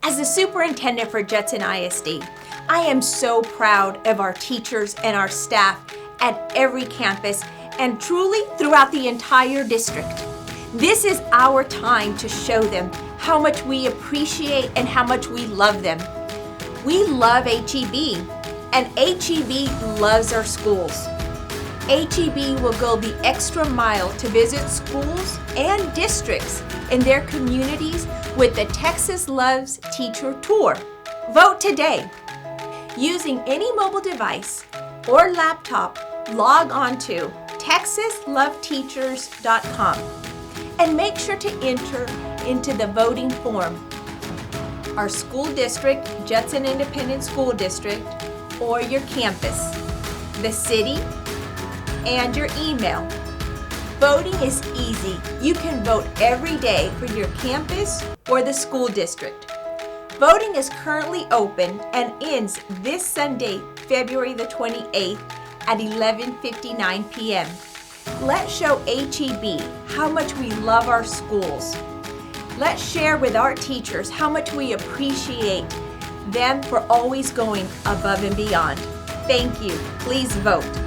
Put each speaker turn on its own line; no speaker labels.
As the superintendent for Judson ISD, I am so proud of our teachers and our staff at every campus and truly throughout the entire district. This is our time to show them how much we appreciate and how much we love them. We love HEB, and HEB loves our schools. HEB will go the extra mile to visit schools and districts in their communities with the Texas Loves Teacher Tour. Vote today. Using any mobile device or laptop, log on to texasloveteachers.com and make sure to enter into the voting form our school district, Judson Independent School District, or your campus, the city, and your email. Voting is easy. You can vote every day for your campus or the school district. Voting is currently open and ends this Sunday, February the 28th at 11:59 p.m. Let's show HEB how much we love our schools. Let's share with our teachers how much we appreciate them for always going above and beyond. Thank you. Please vote.